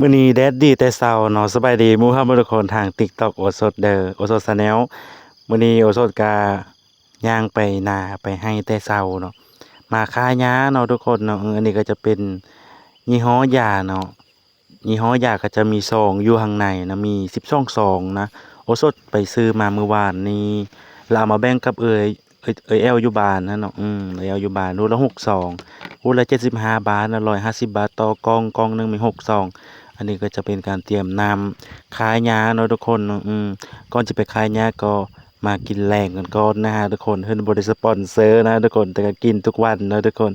มื้อนี้แดดดีแต่เช้าเนาะสบายดีหมู่เราทุกคนทาง TikTok โอสดเด้อโอสด Channel มื้อนี้โอสดก็ย่างไปนาไปไร่แต่เช้าเนาะมาค้าหญ้าเนาะทุกคนเนาะอันนี้ก็จะเป็นยี่ห้อยาเนาะยี่ห้อยาก็จะมีซองอยู่ข้างในนะมี12ซองนะโอสดไปซื้อมาเมื่อวานนี้แล้วเอามาแบ่งกับแอลอยู่บ้านนะเนาะเอยแอลอยู่บ้านรูละ6ซองรูละ75บาทนะ150บาทต่อกล่องหนึงมี6ซอง อันนี้ก็จะเป็นการเตรียมน้ำขายหญ้าเนาะทุกคนเนาะก่อนจะไปขายหญ้าก็มากินแรงกันก่อนนะฮะทุกคนเพิ่นบ่ได้สปอนเซอร์นะทุกคนแต่ก็กินทุกวันเนาะทุกคน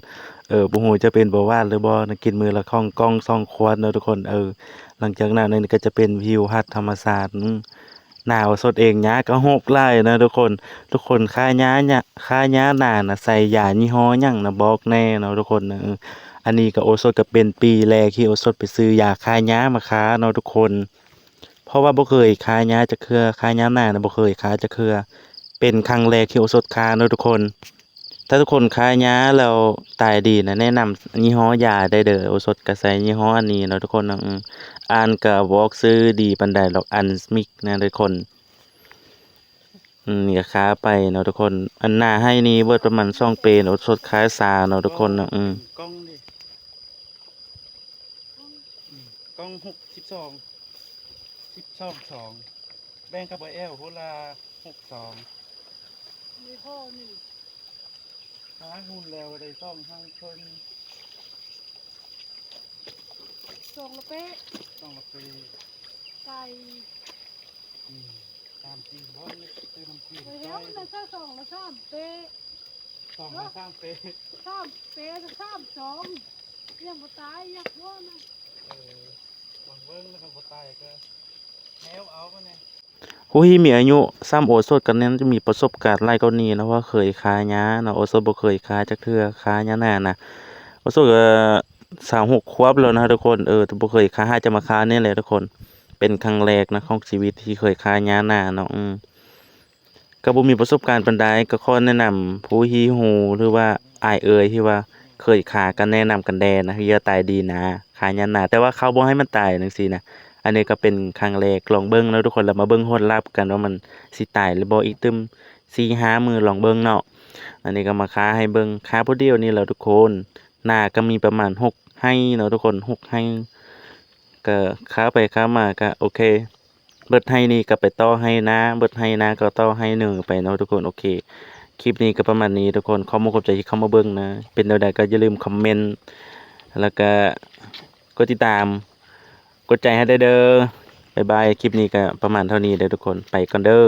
บ่ฮู้จะเป็นเบาหวานหรือบ่นะกินมื้อละข้องกล่อง2ขวดเนาะทุกคนหลังจากนั้นนี่ก็จะเป็นวิวทัศน์ธรรมชาติหน้าเอาสดเองหญ้าก็รกหลายนะทุกคนขายหญ้าเนี่ยขายหญ้าหน้าน่ะใส่ยายี่ห้อหยังน่ะบอกแน่เนาะทุกคนนะอันนี้ก็โอสถก็เป็นปีแรกที่โอสถไปซื้อยาคายหญ้ามาค้าเนาะทุกคนเพราะว่าบ่เคยคายหญ้าจักเทื่อคายหญ้าหน้าน่ะบ่เคยคาจักเทื่อเป็นครั้งแรกที่โอสถคาเนาะทุกคนถ้าทุกคนคายหญ้าแล้วตายดีนะแนะนำยี่ห้อยาได้เด้อโอสถก็ใช้ยี่ห้ออันนี้เนาะทุกคนเนาะอ่านก็บ่ออกชื่อดีปานใดหรอกอันมิกนะทุกคนนี่ก็ค้าไปเนาะทุกคนอันหน้าให้นี่เบิดประมาณ2ปีโอสถขายซาเนาะทุกคนเนาะกล้องดิกล้อง12แบ่งกับแอลโหลา62มีพ่อนี่หาหุ้นแล้วได้ซ่อมทางเพิ่นส่งละเป๊ะต้องละปี ไก่ตามจริงบ่ซื้อน้ำจิ้ม ไปแล้วมันได้ส่งละสามเป๊ะซ่อมมาสร้างเป๊ะ สามเป๊ะสามสองยังบ่ตายยังพ่อนะ บางเบิ่งแล้วก็บ่ตายก็แนวเอามาเนี่ย ผู้ที่มีอายุซ้ำโอสถกันนั้นจะมีประสบการณ์หลายกว่านี้นะว่าเคยค้าหญ้าเนาะโอสถบ่เคยค้าจักเทื่อค้าหญ้าหน้าน่ะโอสถก็26ขวบแล้วนะทุกคนแต่บ่เคยค้าจะมาค้านี่แหละทุกคนเป็นครั้งแรกนะของชีวิตที่เคยค้าหญ้าหน้าเนาะก็บ่มีประสบการณ์ปานใดก็ขอแนะนำผู้ที่รู้หรือว่าอ้ายเอ๋ยที่ว่าเคยค้าก็แนะนำกันแด่นะอย่าตายดีนะค้าหญ้าหน้าแต่ว่าเขาบ่ให้มันตายจังซี่นะ อันนี้ก็เป็นครั้งแรกลองเบิ่งแล้วทุกคนแล้วมาเบิ่งผลลัพธ์กันว่ามันสิตายหรือบ่อีกตึม4-5 มื้อลองเบิ่งเนาะอันนี้ก็มาค้าให้เบิ่งค้าผู้เดียวนี่แหละทุกคนหน้าก็มีประมาณ6ไร่เนาะทุกคน6ไร่ก็ค้าไปค้ามาก็โอเคเบิดไร่นี้ก็ไปต่อไร่นาเบิดไร่นาก็ต่อไร่หนึ่งไปเนาะทุกคนโอเคคลิปนี้ก็ประมาณนี้ทุกคนขอขอบใจที่เข้ามาเบิ่งนะเป็นแนวใดก็อย่าลืมคอมเมนต์แล้วก็กดติดตามกดใจให้ได้เด้อบ๊ายบายคลิปนี้ก็ประมาณเท่านี้เด้อทุกคนไปก่อนเด้อ